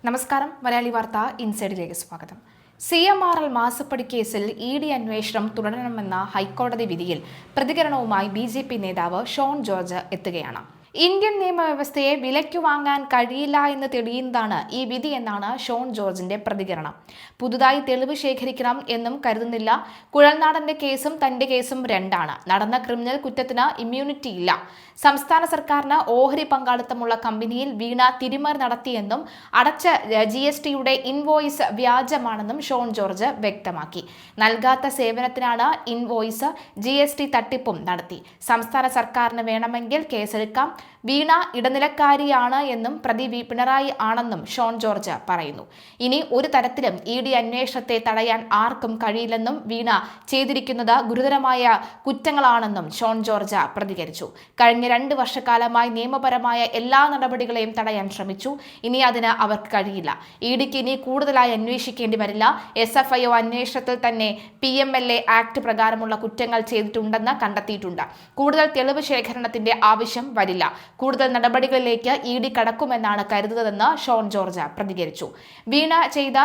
നമസ്കാരം. മലയാളി വാർത്ത ഇൻസൈഡിലേക്ക് സ്വാഗതം. CMRL മാസപ്പടി കേസിൽ ED അന്വേഷണം തുടരണമെന്ന ഹൈക്കോടതി വിധിയിൽ പ്രതികരണവുമായി BJP നേതാവ് ഷോൺ ജോർജ് എത്തുകയാണ്. ഇന്ത്യൻ നിയമവ്യവസ്ഥയെ വിലയ്ക്കു വാങ്ങാൻ കഴിയില്ല എന്ന് തെളിയുന്നതാണ് ഈ വിധി എന്നാണ് ഷോൺ ജോർജിന്റെ പ്രതികരണം. പുതുതായി തെളിവ് ശേഖരിക്കണം എന്നും കരുതുന്നില്ല. കുഴൽനാടന്റെ കേസും തന്റെ കേസും രണ്ടാണ്. നടന്ന ക്രിമിനൽ കുറ്റത്തിന് ഇമ്മ്യൂണിറ്റി ഇല്ല. സംസ്ഥാന സർക്കാരിന് ഓഹരി പങ്കാളിത്തമുള്ള കമ്പനിയിൽ വീണ തിരിമറി നടത്തിയെന്നും അടച്ച GSTയുടെ ഇൻവോയ്സ് വ്യാജമാണെന്നും ഷോൺ ജോർജ് വ്യക്തമാക്കി. നൽകാത്ത സേവനത്തിനാണ് ഇൻവോയ്സ്, GST തട്ടിപ്പും നടത്തി. സംസ്ഥാന സർക്കാരിന് വേണമെങ്കിൽ കേസെടുക്കാം. വീണ ഇടനിലക്കാരിയാണ് എന്നും പ്രതി പിണറായി ആണെന്നും ഷോൺ ജോർജ് പറയുന്നു. ഇനി ഒരു തരത്തിലും ED അന്വേഷണത്തെ തടയാൻ ആർക്കും കഴിയില്ലെന്നും വീണ ചെയ്തിരിക്കുന്നത് ഗുരുതരമായ കുറ്റങ്ങളാണെന്നും ഷോൺ ജോർജ് പ്രതികരിച്ചു. കഴിഞ്ഞ 2 വർഷക്കാലമായി നിയമപരമായ എല്ലാ നടപടികളെയും തടയാൻ ശ്രമിച്ചു. ഇനി അതിന് അവർക്ക് കഴിയില്ല. EDക്ക് ഇനി കൂടുതലായി അന്വേഷിക്കേണ്ടി വരില്ല. SFIO അന്വേഷണത്തിൽ തന്നെ PMLA ആക്ട് പ്രകാരമുള്ള കുറ്റങ്ങൾ ചെയ്തിട്ടുണ്ടെന്ന് കണ്ടെത്തിയിട്ടുണ്ട്. കൂടുതൽ തെളിവ് ശേഖരണത്തിന്റെ ആവശ്യം വരില്ല. കൂടുതൽ നടപടികളിലേക്ക് ED കടക്കുമെന്നാണ് കരുതുന്നതെന്ന് ഷോൺ ജോർജ് പ്രതികരിച്ചു. വീണ ചെയ്ത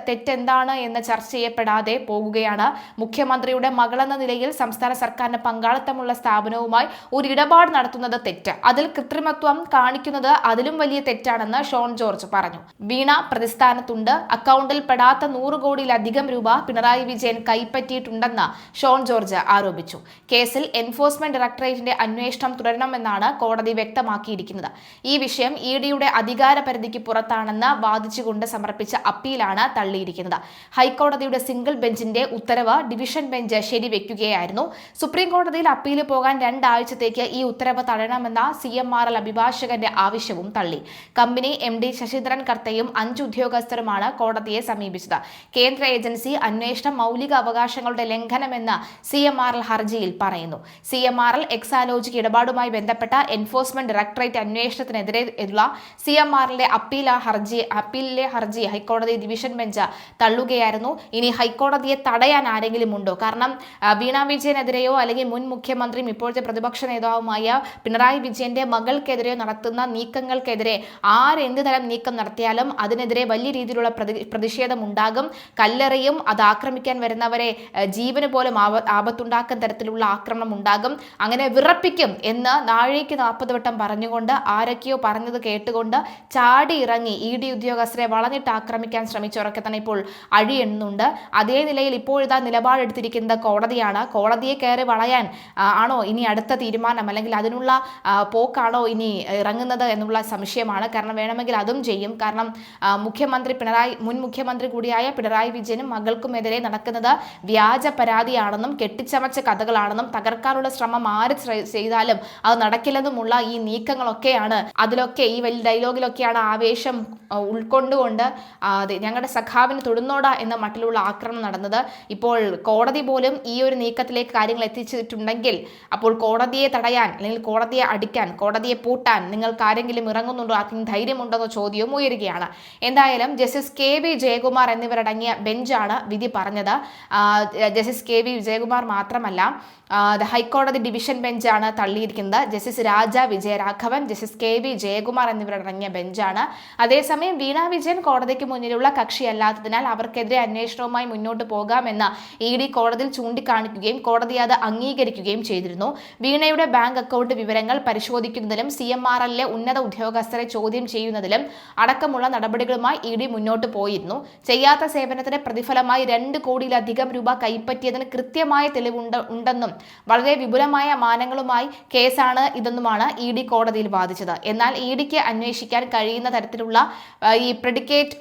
തെറ്റെന്താണ് എന്ന് ചർച്ച ചെയ്യപ്പെടാതെ പോകുകയാണ്. മുഖ്യമന്ത്രിയുടെ മകളെന്ന നിലയിൽ സംസ്ഥാന സർക്കാരിന് പങ്കാളിത്തമുള്ള സ്ഥാപനവുമായി ഒരു ഇടപാട് നടത്തുന്നത് തെറ്റ്. അതിൽ കൃത്രിമത്വം കാണിക്കുന്നത് അതിലും വലിയ തെറ്റാണെന്ന് ഷോൺ ജോർജ് പറഞ്ഞു. വീണ പ്രതിസ്ഥാനത്തുണ്ട്. അക്കൗണ്ടിൽ പെടാത്ത 100 കോടിയിലധികം രൂപ പിണറായി വിജയൻ കൈപ്പറ്റിയിട്ടുണ്ടെന്ന് ഷോൺ ജോർജ് ആരോപിച്ചു. കേസിൽ എൻഫോഴ്സ്മെന്റ് ഡയറക്ടറേറ്റിന്റെ അന്വേഷണം തുടരണമെന്നാണ് കോടതി വ്യക്തമാക്കിയിരിക്കുന്നത്. ഈ വിഷയം EDയുടെ അധികാര പരിധിക്ക് പുറത്താണെന്ന് വാദിച്ചുകൊണ്ട് സമർപ്പിച്ച അപ്പീലാണ് തള്ളിയിരിക്കുന്നത്. ഹൈക്കോടതിയുടെ സിംഗിൾ ബെഞ്ചിന്റെ ഉത്തരവ് ഡിവിഷൻ ബെഞ്ച് ശരിവെക്കുകയായിരുന്നു. സുപ്രീം കോടതിയിൽ അപ്പീൽ പോകാൻ 2 ആഴ്ചത്തേക്ക് ഈ ഉത്തരവ് തള്ളണമെന്ന CMRL അഭിഭാഷകന്റെ ആവശ്യവും തള്ളി. കമ്പനി MD ശശിധരൻ കർത്തയും 5 ഉദ്യോഗസ്ഥരുമാണ് കോടതിയെ സമീപിച്ചത്. കേന്ദ്ര ഏജൻസി അന്വേഷണം മൗലിക അവകാശങ്ങളുടെ ലംഘനമെന്ന് CMRL ഹർജിയിൽ പറയുന്നു. CMRL എക്സാലോജിക് ഇടപാടുമായി ബന്ധപ്പെട്ട എൻഫോഴ്സ്മെന്റ് ഡയറക്ടറേറ്റ് അന്വേഷണത്തിനെതിരെയുള്ള CMRLന്റെ അപ്പീലിലെ ഹർജി ഹൈക്കോടതി ഡിവിഷൻ ബെഞ്ച് തള്ളുകയായിരുന്നു. ഇനി ഹൈക്കോടതിയെ തടയാൻ ആരെങ്കിലും ഉണ്ടോ? കാരണം വീണ വിജയനെതിരെയോ അല്ലെങ്കിൽ മുൻ മുഖ്യമന്ത്രിയും ഇപ്പോഴത്തെ പ്രതിപക്ഷ നേതാവുമായ പിണറായി വിജയന്റെ മകൾക്കെതിരെയോ നടത്തുന്ന നീക്കങ്ങൾക്കെതിരെ ആരെന്ത് തരം നീക്കം നടത്തിയാലും അതിനെതിരെ വലിയ രീതിയിലുള്ള പ്രതിഷേധം ഉണ്ടാകും. കല്ലെറിയും. അത് ആക്രമിക്കാൻ വരുന്നവരെ ജീവന് പോലും ആപത്തുണ്ടാക്കുന്ന തരത്തിലുള്ള ആക്രമണം ഉണ്ടാകും. അങ്ങനെ വിറപ്പിക്കും എന്ന് നാഴേക്ക് 40 വട്ടം പറഞ്ഞുകൊണ്ട് ആരൊക്കെയോ പറഞ്ഞത് കേട്ടുകൊണ്ട് ചാടി ഇറങ്ങി ED ഉദ്യോഗസ്ഥരെ വളഞ്ഞിട്ട് ആക്രമിക്കാൻ ശ്രമിച്ചവരൊക്കെ തന്നെ ഇപ്പോൾ അഴിയെണ്ണുന്നുണ്ട്. അതേ നിലയിൽ ഇപ്പോഴിതാ നിലപാടെടുത്തിരിക്കുന്നത് കോടതിയാണ്. കോടതിയെ കയറി വളയാൻ ആണോ ഇനി അടുത്ത തീരുമാനം, അല്ലെങ്കിൽ അതിനുള്ള പോക്കാണോ ഇനി ഇറങ്ങുന്നത് എന്നുള്ള സംശയമാണ്. കാരണം വേണമെങ്കിൽ അതും ചെയ്യും. കാരണം മുൻ മുഖ്യമന്ത്രി കൂടിയായ പിണറായി വിജയനും മകൾക്കുമെതിരെ നടക്കുന്നത് വ്യാജ പരാതിയാണെന്നും കെട്ടിച്ചമച്ച കഥകളാണെന്നും തകർക്കാനുള്ള ശ്രമം ആര് ചെയ്താലും അത് നടക്കില്ലെന്നുമുള്ള ഈ നീക്കങ്ങളൊക്കെയാണ്, അതിലൊക്കെ ഈ വലിയ ഡയലോഗിലൊക്കെയാണ് ആവേശം ഉൾക്കൊണ്ടുകൊണ്ട് ഞങ്ങളുടെ സഖാവിന് തൊടുന്നോടാ എന്ന മട്ടിലുള്ള ആക്രമണം നടന്നത്. ഇപ്പോൾ കോടതി പോലും ഈ ഒരു നീക്കത്തിലേക്ക് കാര്യങ്ങൾ എത്തിച്ചിട്ടുണ്ടെങ്കിൽ അപ്പോൾ കോടതിയെ തടയാൻ അല്ലെങ്കിൽ കോടതിയെ അടിക്കാൻ, കോടതിയെ പൂട്ടാൻ നിങ്ങൾക്ക് ആരെങ്കിലും ഇറങ്ങുന്നുണ്ടോ, ആർക്കെങ്കിലും ധൈര്യമുണ്ടെന്നോ ചോദ്യവും ഉയരുകയാണ്. എന്തായാലും ജസ്റ്റിസ് KV ജയകുമാർ എന്നിവരടങ്ങിയ ബെഞ്ചാണ് വിധി പറഞ്ഞത്. ജസ്റ്റിസ് KV ജയകുമാർ മാത്രമല്ല, ഹൈക്കോടതി ഡിവിഷൻ ബെഞ്ചാണ് തള്ളിയിരിക്കുന്നത്. ജസ്റ്റിസ് രാജ വിജയരാഘവൻ, ജസ്റ്റിസ് KV ജയകുമാർ എന്നിവരടങ്ങിയ ബെഞ്ചാണ്. അതേസമയം വീണ വിജയൻ കോടതിക്ക് മുന്നിലുള്ള കക്ഷിയല്ലാത്തതിനാൽ അവർക്കെതിരെ അന്വേഷണവുമായി മുന്നോട്ട് പോകാമെന്ന് ED കോടതിയിൽ ചൂണ്ടിക്കാണിക്കുകയും കോടതി അത് അംഗീകരിക്കുകയും ചെയ്തിരുന്നു. വീണയുടെ ബാങ്ക് അക്കൗണ്ട് വിവരങ്ങൾ പരിശോധിക്കുന്നതിലും CMRLലെ ഉന്നത ഉദ്യോഗസ്ഥരെ ചോദ്യം ചെയ്യുന്നതിലും അടക്കമുള്ള നടപടികളുമായി ED മുന്നോട്ട് പോയിരുന്നു. ചെയ്യാത്ത സേവനത്തിന് പ്രതിഫലമായി 2 കോടിയിലധികം രൂപ കൈപ്പറ്റിയതിന് കൃത്യമായ തെളിവുണ്ടെന്നും വളരെ വിപുലമായ മാനങ്ങളുമായി കേസാണ് ഇതെന്നുമാണ് ED കോടതിയിൽ വാദിച്ചത്. എന്നാൽ EDക്ക് അന്വേഷിക്കാൻ കഴിയുന്ന തരത്തിലുള്ള ഈ പ്രെഡിക്കേറ്റ്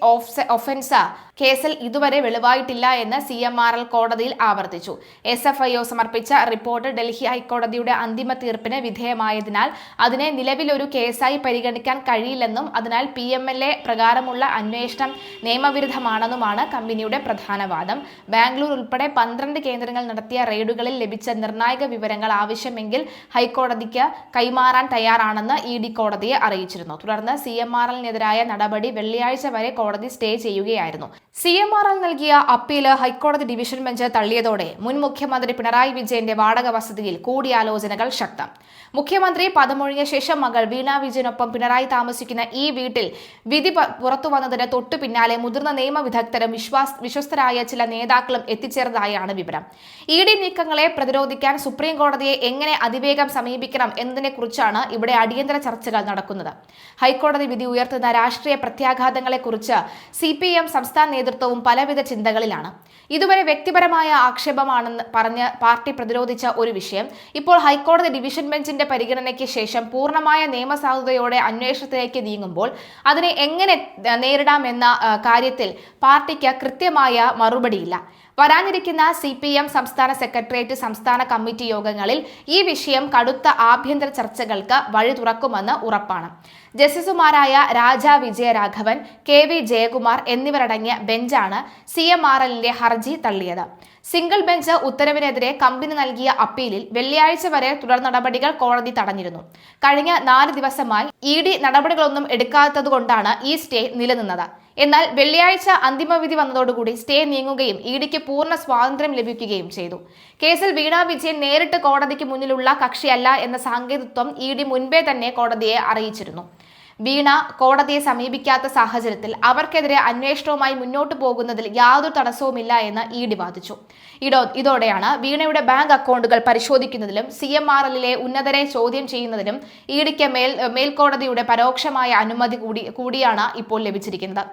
ഒഫൻസ് കേസിൽ ഇതുവരെ വെളിവായിട്ടില്ല എന്ന് CMRL കോടതിയിൽ ആവർത്തിച്ചു. SFIO സമർപ്പിച്ച റിപ്പോർട്ട് ഡൽഹി ഹൈക്കോടതിയുടെ അന്തിമ തീർപ്പിന് വിധേയമായതിനാൽ അതിനെ നിലവിലൊരു കേസായി പരിഗണിക്കാൻ കഴിയില്ലെന്നും അതിനാൽ PMLA പ്രകാരമുള്ള അന്വേഷണം നിയമവിരുദ്ധമാണെന്നുമാണ് കമ്പനിയുടെ പ്രധാന വാദം. ബാംഗ്ലൂർ ഉൾപ്പെടെ 12 കേന്ദ്രങ്ങൾ നടത്തിയ റെയ്ഡുകളിൽ ലഭിച്ച നിർണായക വിവരങ്ങൾ ആവശ്യമെങ്കിൽ ഹൈക്കോടതിക്ക് കൈമാറാൻ തയ്യാറാണ് തയ്യാറാണെന്ന് ED കോടതിയെ അറിയിച്ചിരുന്നു. തുടർന്ന് CMRLനെതിരായ നടപടി വെള്ളിയാഴ്ച വരെ കോടതി സ്റ്റേ ചെയ്യുകയായിരുന്നു. CMRL നൽകിയ അപ്പീല് ഹൈക്കോടതി ഡിവിഷൻ ബെഞ്ച് തള്ളിയതോടെ മുൻ മുഖ്യമന്ത്രി പിണറായി വിജയന്റെ വാടക വസതിയിൽ കൂടിയാലോചനകൾ ശക്തം. മുഖ്യമന്ത്രി പദമൊഴിഞ്ഞ ശേഷം മകൾ വീണ വിജയനൊപ്പം പിണറായി താമസിക്കുന്ന ഈ വീട്ടിൽ വിധി പുറത്തുവന്നതിന് തൊട്ടു പിന്നാലെ മുതിർന്ന നിയമ വിദഗ്ധരും വിശ്വസ്തരായ ചില നേതാക്കളും എത്തിച്ചേർന്നതായാണ് വിവരം. ED നീക്കങ്ങളെ പ്രതിരോധിക്കാൻ സുപ്രീം കോടതിയെ എങ്ങനെ അതിവേഗം സമീപിക്കണം എന്നതിനെക്കുറിച്ചാണ് ഇവിടെ അടിയന്തര ചർച്ചകൾ നടക്കുന്നത്. ഹൈക്കോടതി വിധി ഉയർത്തുന്ന രാഷ്ട്രീയ പ്രത്യാഘാതങ്ങളെക്കുറിച്ച് CPM സംസ്ഥാന നേതൃത്വവും പലവിധ ചിന്തകളിലാണ്. ഇതുവരെ വ്യക്തിപരമായ ആക്ഷേപമാണെന്ന് പറഞ്ഞ് പാർട്ടി പ്രതിരോധിച്ച ഒരു വിഷയം ഇപ്പോൾ ഹൈക്കോടതി ഡിവിഷൻ ബെഞ്ചിന്റെ പരിഗണനയ്ക്ക് ശേഷം പൂർണ്ണമായ നിയമസാധുതയോടെ അന്വേഷണത്തിലേക്ക് നീങ്ങുമ്പോൾ അതിനെ എങ്ങനെ നേരിടാമെന്ന കാര്യത്തിൽ പാർട്ടിക്ക് കൃത്യമായ മറുപടിയില്ല. വരാനിരിക്കുന്ന CPM സംസ്ഥാന സെക്രട്ടേറിയറ്റ് സംസ്ഥാന കമ്മിറ്റി യോഗങ്ങളിൽ ഈ വിഷയം കടുത്ത ആഭ്യന്തര ചർച്ചകൾക്ക് വഴി തുറക്കുമെന്ന് ഉറപ്പാണ്. ജസ്റ്റിസുമാരായ രാജ വിജയരാഘവൻ, KV ജയകുമാർ എന്നിവരടങ്ങിയ ബെഞ്ചാണ് CMRLന്റെ ഹർജി തള്ളിയത്. സിംഗിൾ ബെഞ്ച് ഉത്തരവിനെതിരെ കമ്പനി നൽകിയ അപ്പീലിൽ വെള്ളിയാഴ്ച വരെ തുടർ നടപടികൾ കോടതി തടഞ്ഞിരുന്നു. കഴിഞ്ഞ 4 ദിവസമായി ED നടപടികളൊന്നും എടുക്കാത്തതുകൊണ്ടാണ് ഈ സ്റ്റേ നിലനിന്നത്. എന്നാൽ വെള്ളിയാഴ്ച അന്തിമവിധി വന്നതോടുകൂടി സ്റ്റേ നീങ്ങുകയും EDക്ക് പൂർണ്ണ സ്വാതന്ത്ര്യം ലഭിക്കുകയും ചെയ്തു. കേസിൽ വീണ വിജയൻ നേരിട്ട് കോടതിക്ക് മുന്നിലുള്ള കക്ഷിയല്ല എന്ന സാങ്കേതികത്വം ED മുൻപേ തന്നെ കോടതിയെ അറിയിച്ചിരുന്നു. വീണ കോടതിയെ സമീപിക്കാത്ത സാഹചര്യത്തിൽ അവർക്കെതിരെ അന്വേഷണവുമായി മുന്നോട്ടു പോകുന്നതിൽ യാതൊരു തടസ്സവുമില്ല എന്ന് ED വാദിച്ചു. ഇതോടെയാണ് വീണയുടെ ബാങ്ക് അക്കൗണ്ടുകൾ പരിശോധിക്കുന്നതിലും CMRLലെ ഉന്നതരെ ചോദ്യം ചെയ്യുന്നതിനും EDക്ക് മേൽക്കോടതിയുടെ പരോക്ഷമായ അനുമതി കൂടിയാണ് ഇപ്പോൾ ലഭിച്ചിരിക്കുന്നത്.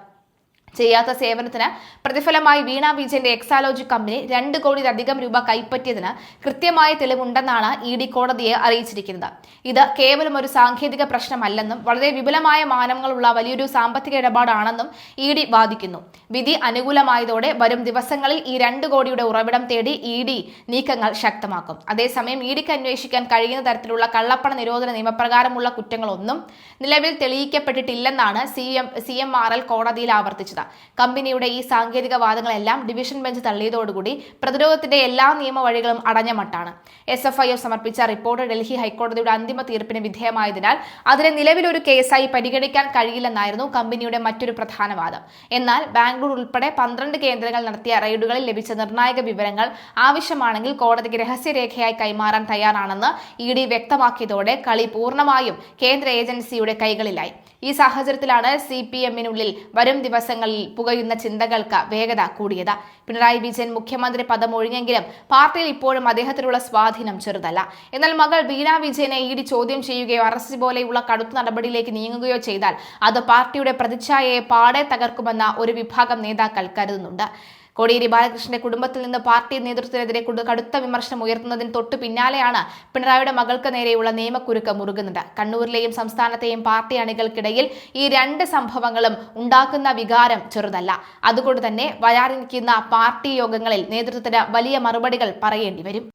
ചെയ്യാത്ത സേവനത്തിന് പ്രതിഫലമായി വീണ വിജയന്റെ എക്സാലോജി കമ്പനി 2 കോടിയിലധികം രൂപ കൈപ്പറ്റിയതിന് കൃത്യമായ തെളിവുണ്ടെന്നാണ് ED കോടതിയെ അറിയിച്ചിരിക്കുന്നത്. ഇത് കേവലം ഒരു സാങ്കേതിക പ്രശ്നമല്ലെന്നും വളരെ വിപുലമായ മാനങ്ങളുള്ള വലിയൊരു സാമ്പത്തിക ഇടപാടാണെന്നും ED വാദിക്കുന്നു. വിധി അനുകൂലമായതോടെ വരും ദിവസങ്ങളിൽ ഈ 2 കോടിയുടെ ഉറവിടം തേടി ED നീക്കങ്ങൾ ശക്തമാക്കും. അതേസമയം EDക്ക് അന്വേഷിക്കാൻ കഴിയുന്ന തരത്തിലുള്ള കള്ളപ്പണ നിരോധന നിയമപ്രകാരമുള്ള കുറ്റങ്ങളൊന്നും നിലവിൽ തെളിയിക്കപ്പെട്ടിട്ടില്ലെന്നാണ് CMRL കോടതിയിൽ ആവർത്തിച്ചത്. കമ്പനിയുടെ ഈ സാങ്കേതിക വാദങ്ങളെല്ലാം ഡിവിഷൻ ബെഞ്ച് തള്ളിയതോടുകൂടി പ്രതിരോധത്തിന്റെ എല്ലാ നിയമവഴികളും അടഞ്ഞ മട്ടാണ്. SFIO സമർപ്പിച്ച റിപ്പോർട്ട് ഡൽഹി ഹൈക്കോടതിയുടെ അന്തിമ തീർപ്പിന് വിധേയമായതിനാൽ അതിനെ നിലവിലൊരു കേസായി പരിഗണിക്കാൻ കഴിയില്ലെന്നായിരുന്നു കമ്പനിയുടെ മറ്റൊരു പ്രധാന വാദം. എന്നാൽ ബാംഗ്ലൂർ ഉൾപ്പെടെ 12 കേന്ദ്രങ്ങൾ നടത്തിയ റെയ്ഡുകളിൽ ലഭിച്ച നിർണായക വിവരങ്ങൾ ആവശ്യമാണെങ്കിൽ കോടതിക്ക് രഹസ്യരേഖയായി കൈമാറാൻ തയ്യാറാണെന്ന് ED വ്യക്തമാക്കിയതോടെ കളി പൂർണ്ണമായും കേന്ദ്ര ഏജൻസിയുടെ കൈകളിലായി. ഈ സാഹചര്യത്തിലാണ് CPMനുള്ളിൽ വരും ദിവസങ്ങളിൽ പുകയുന്ന ചിന്തകൾക്ക് വേഗത കൂടിയത്. പിണറായി വിജയൻ മുഖ്യമന്ത്രി പദം ഒഴിഞ്ഞെങ്കിലും പാർട്ടിയിൽ ഇപ്പോഴും അദ്ദേഹത്തിനുള്ള സ്വാധീനം ചെറുതല്ല. എന്നാൽ മകൾ വീണ വിജയനെ ED ചോദ്യം ചെയ്യുകയോ അറസ്റ്റ് പോലെയുള്ള കടുത്ത നടപടിയിലേക്ക് നീങ്ങുകയോ ചെയ്താൽ അത് പാർട്ടിയുടെ പ്രതിച്ഛായയെ പാടെ തകർക്കുമെന്ന ഒരു വിഭാഗം നേതാക്കൾ കരുതുന്നുണ്ട്. കോടിയേരി ബാലകൃഷ്ണന്റെ കുടുംബത്തിൽ നിന്ന് പാർട്ടി നേതൃത്വത്തിനെതിരെ കടുത്ത വിമർശനം ഉയർത്തുന്നതിന് തൊട്ടു പിന്നാലെയാണ് പിണറായിയുടെ മകൾക്ക് നേരെയുള്ള നിയമക്കുരുക്ക് മുറുകുന്നത്. കണ്ണൂരിലെയും സംസ്ഥാനത്തെയും പാർട്ടി അണികൾക്കിടയിൽ ഈ 2 സംഭവങ്ങളും ഉണ്ടാക്കുന്ന വികാരം ചെറുതല്ല. അതുകൊണ്ട് തന്നെ വരാനിരിക്കുന്ന പാർട്ടി യോഗങ്ങളിൽ നേതൃത്വത്തിന് വലിയ മറുപടികൾ പറയേണ്ടി വരും.